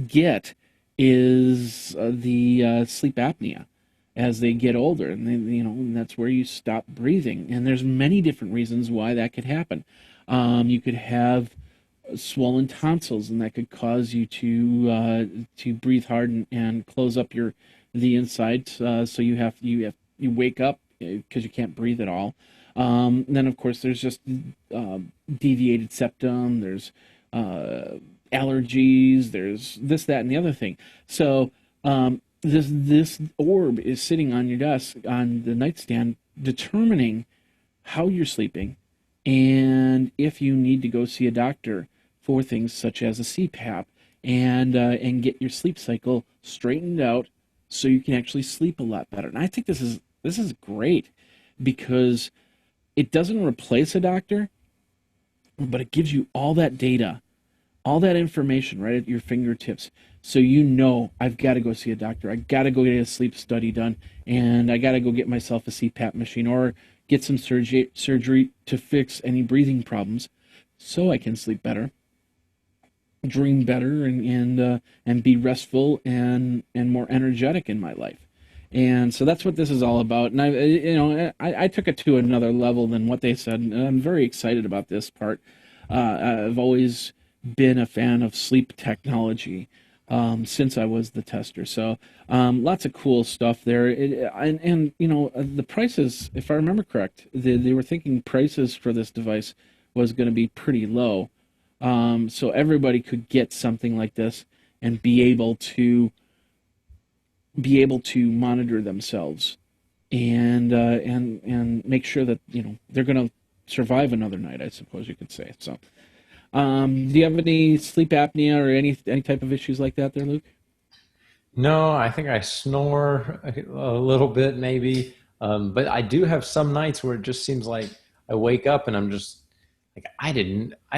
get is the sleep apnea as they get older, and and that's where you stop breathing. And there's many different reasons why that could happen. You could have swollen tonsils, and that could cause you to breathe hard and close up the inside. So you wake up because you can't breathe at all. Then of course there's just deviated septum. There's allergies. There's this, that, and the other thing. So this orb is sitting on your desk on the nightstand, determining how you're sleeping, and if you need to go see a doctor for things such as a CPAP, and get your sleep cycle straightened out so you can actually sleep a lot better. And I think this is great because it doesn't replace a doctor, but it gives you all that data, all that information right at your fingertips. So I've got to go see a doctor. I got to go get a sleep study done, and I got to go get myself a CPAP machine or get some surgery to fix any breathing problems so I can sleep better, dream better, and be restful and more energetic in my life. And so that's what this is all about. And I took it to another level than what they said, and I'm very excited about this part. I've always been a fan of sleep technology since I was the tester. So lots of cool stuff there. The prices, if I remember correct, they were thinking prices for this device was going to be pretty low. So everybody could get something like this and be able to monitor themselves and make sure that they're going to survive another night, I suppose you could say. So, do you have any sleep apnea or any type of issues like that, there, Luke? No, I think I snore a little bit maybe, but I do have some nights where it just seems like I wake up and I'm just like, I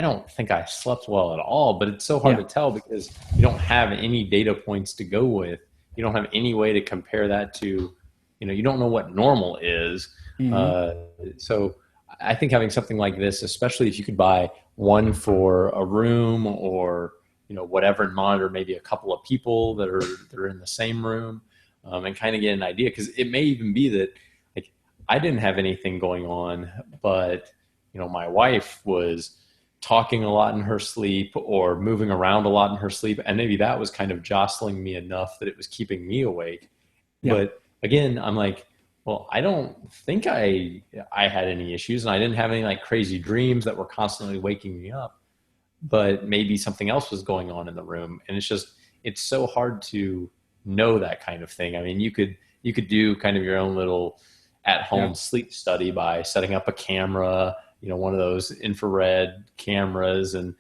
don't think I slept well at all, but it's so hard Yeah. to tell because you don't have any data points to go with. You don't have any way to compare that to, you don't know what normal is. Hmm. Uh, so I think having something like this, especially if you could buy one for a room or, whatever, and monitor maybe a couple of people that are in the same room, and kind of get an idea. Because it may even be that, like, I didn't have anything going on, but my wife was talking a lot in her sleep or moving around a lot in her sleep, and maybe that was kind of jostling me enough that it was keeping me awake. Yeah. But again, I'm like, well, I don't think I had any issues, and I didn't have any like crazy dreams that were constantly waking me up, but maybe something else was going on in the room. And it's so hard to know that kind of thing. I mean, you could do kind of your own little at Yeah. home sleep study by setting up a camera, one of those infrared cameras, and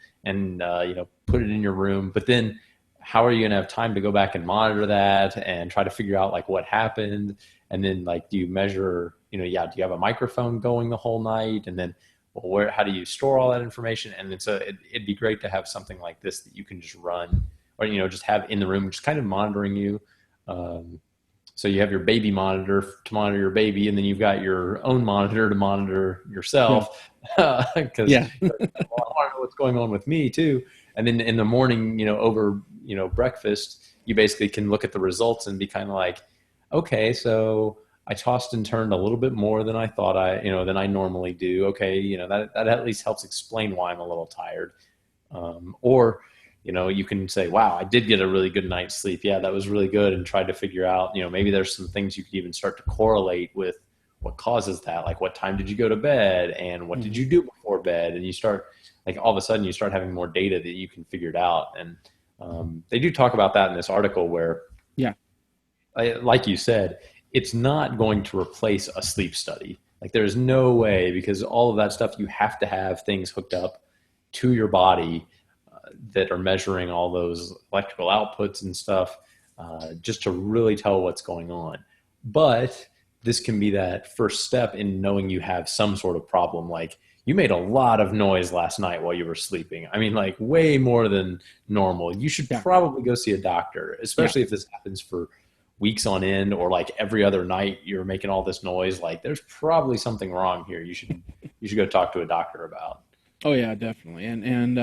put it in your room. But then how are you going to have time to go back and monitor that and try to figure out like what happened? And then, like, do you measure, yeah, do you have a microphone going the whole night? And then, well, how do you store all that information? And it'd be great to have something like this that you can just run, or, just have in the room, just kind of monitoring you. Um, so you have your baby monitor to monitor your baby, and then you've got your own monitor to monitor Yeah. yourself, because Yeah. well, I want to know what's going on with me too. And then in the morning, over breakfast, you basically can look at the results and be kind of like, okay, so I tossed and turned a little bit more than I thought than I normally do. Okay, that at least helps explain why I'm a little tired. Or, you can say, wow, I did get a really good night's sleep. Yeah, that was really good. And try to figure out, maybe there's some things you could even start to correlate with what causes that. Like, what time did you go to bed and what did Hmm. you do before bed? And you start, like, all of a sudden you start having more data that you can figure it out. And they do talk about that in this article where, Yeah. like you said, it's not going to replace a sleep study. Like, there's no way, because all of that stuff, you have to have things hooked up to your body that are measuring all those electrical outputs and stuff, just to really tell what's going on. But this can be that first step in knowing you have some sort of problem. Like, you made a lot of noise last night while you were sleeping. I mean, like, way more than normal. You should Yeah. probably go see a doctor, Yeah. especially if this happens for weeks on end, or like every other night you're making all this noise. Like, there's probably something wrong here. You should go talk to a doctor about. Oh yeah, definitely. And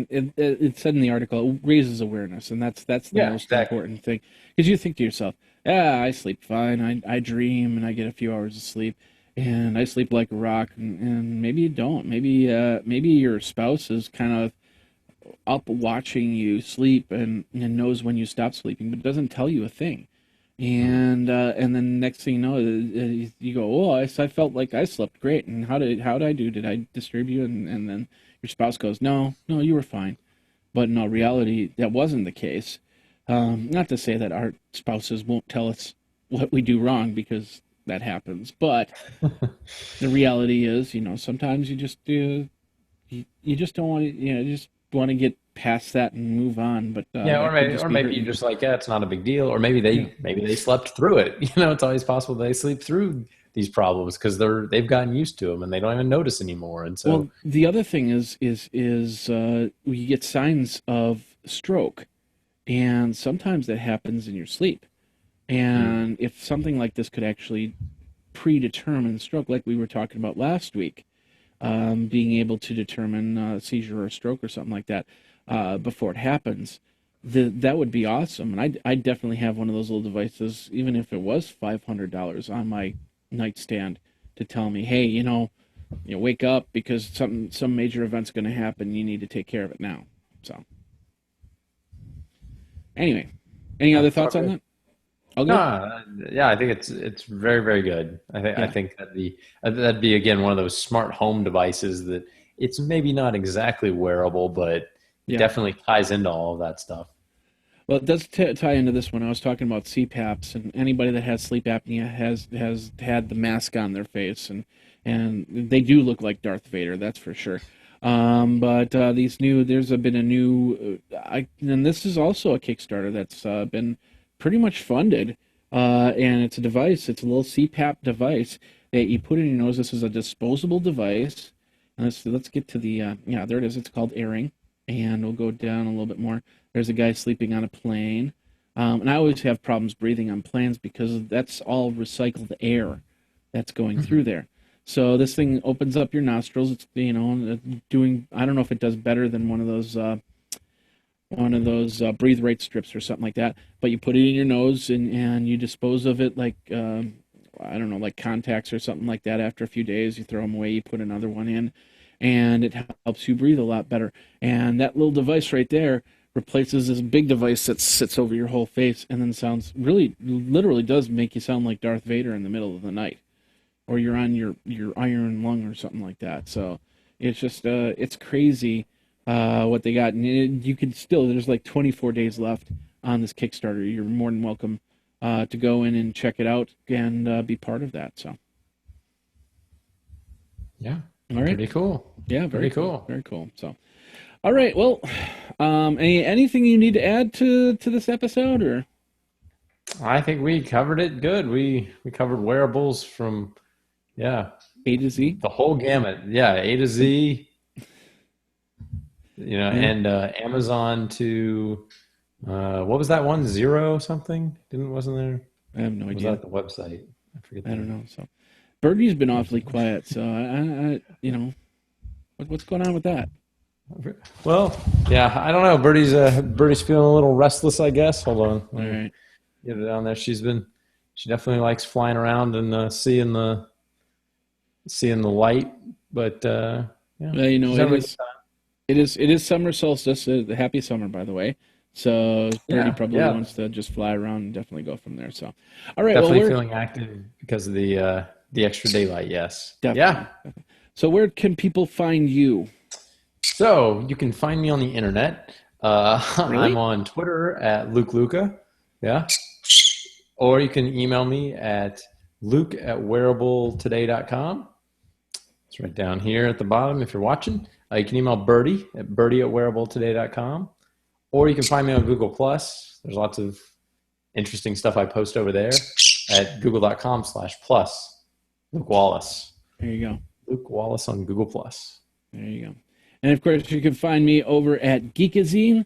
it said in the article it raises awareness, and that's the Yeah, most exactly. important thing. Because you think to yourself, yeah, I sleep fine. I dream and I get a few hours of sleep, and I sleep like a rock. And maybe you don't. Maybe your spouse is kind of up watching you sleep and knows when you stop sleeping, but doesn't tell you a thing. Mhm. And then next thing you know, you go, oh, I felt like I slept great. And how did I do? Did I disturb you? And then your spouse goes, no, no, you were fine. But in all reality, that wasn't the case. Not to say that our spouses won't tell us what we do wrong, because that happens. But the reality is, sometimes you just don't want to, you just want to get past that and move on. But Yeah, or that could maybe, just or be maybe you're hurting. just like, yeah, it's not a big deal. Or maybe Yeah. they slept through it. It's always possible they sleep through these problems because they've gotten used to them and they don't even notice anymore. And so, Well, the other thing is you get signs of stroke, and sometimes that happens in your sleep. mm, And if something like this could actually predetermine stroke, like we were talking about last week, being able to determine a seizure or a stroke or something like that before it happens, that would be awesome. And I definitely have one of those little devices, even if it was $500 on my nightstand, to tell me, hey, wake up because some major event's going to happen. You need to take care of it now. So anyway, any yeah, other it's all thoughts on good. that? All No, good. yeah, I think it's very, very good. I Yeah. think that'd be again one of those smart home devices that it's maybe not exactly wearable, but it Yeah. definitely ties into all of that stuff. Well, it does tie into this one. I was talking about CPAPs, and anybody that has sleep apnea has had the mask on their face, and they do look like Darth Vader, that's for sure. But there's been a new, and this is also a Kickstarter that's been pretty much funded. And it's a device. It's a little CPAP device that you put in your nose. This is a disposable device. And let's get to the yeah, there it is. It's called airing, and we'll go down a little bit more. There's a guy sleeping on a plane, and I always have problems breathing on planes because that's all recycled air that's going through there. So this thing opens up your nostrils. It's doing. I don't know if it does better than one of those breathe right strips or something like that. But you put it in your nose and you dispose of it like I don't know, like contacts or something like that. After a few days, you throw them away. You put another one in, and it helps you breathe a lot better. And that little device right there replaces this big device that sits over your whole face and then sounds really, literally does make you sound like Darth Vader in the middle of the night, or you're on your iron lung or something like that. So it's just it's crazy what they got, and you can still, there's like 24 days left on this Kickstarter. You're more than welcome to go in and check it out and be part of that. So yeah, all right, pretty cool. Yeah, very cool. Very cool. So all right, well, anything you need to add to this episode, or? I think we covered it good. We covered wearables from A to Z, the whole gamut. Yeah, A to Z. And Amazon to what was that one? Zero something? Wasn't there? I have no idea. Was that the website? I forget. I don't know. So Birdie's been awfully quiet. So I what's going on with that? Well, yeah, I don't know. Birdie's feeling a little restless, I guess. Hold on. All right. Get it down there. She definitely likes flying around and seeing the light. But yeah. Well, it is summer solstice. Happy summer, by the way. So Birdie probably wants to just fly around and definitely go from there. So, all right. Definitely feeling active because of the extra daylight. Yes. Definitely. Yeah. So where can people find you? So you can find me on the internet. Really? I'm on Twitter at Luke Luca. Yeah. Or you can email me at luke@wearabletoday.com. It's right down here at the bottom if you're watching. You can email Birdie at wearabletoday.com. Or you can find me on Google+. There's lots of interesting stuff I post over there at google.com/plus. Luke Wallace. There you go. Luke Wallace on Google+. There you go. And of course, you can find me over at Geekazine.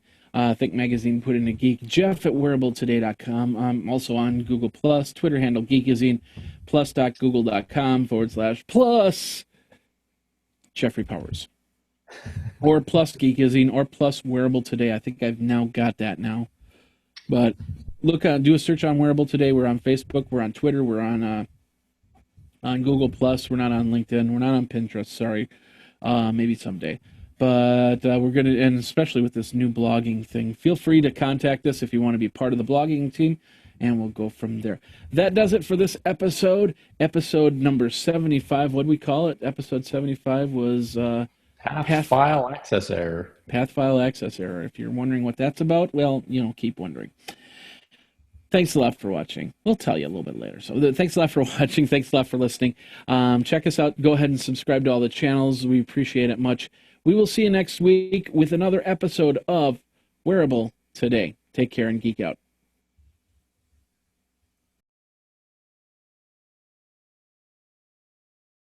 Think Magazine, put in a geek. Jeff at wearabletoday.com. I'm also on Google+. Twitter handle Geekazine. plus.google.com/plus Jeffrey Powers. Or plus Geekazine, or plus Wearable Today. I think I've now got that now. But do a search on Wearable Today. We're on Facebook. We're on Twitter. We're on Google+. We're not on LinkedIn. We're not on Pinterest. Sorry. Maybe someday. But we're going to, and especially with this new blogging thing, feel free to contact us if you want to be part of the blogging team, and we'll go from there. That does it for this episode. Episode number 75. What do we call it? Episode 75 was... Path file access error. Path file access error. If you're wondering what that's about, well, keep wondering. Thanks a lot for watching. We'll tell you a little bit later. So thanks a lot for watching. Thanks a lot for listening. Check us out. Go ahead and subscribe to all the channels. We appreciate it much. We will see you next week with another episode of Wearable Today. Take care and geek out.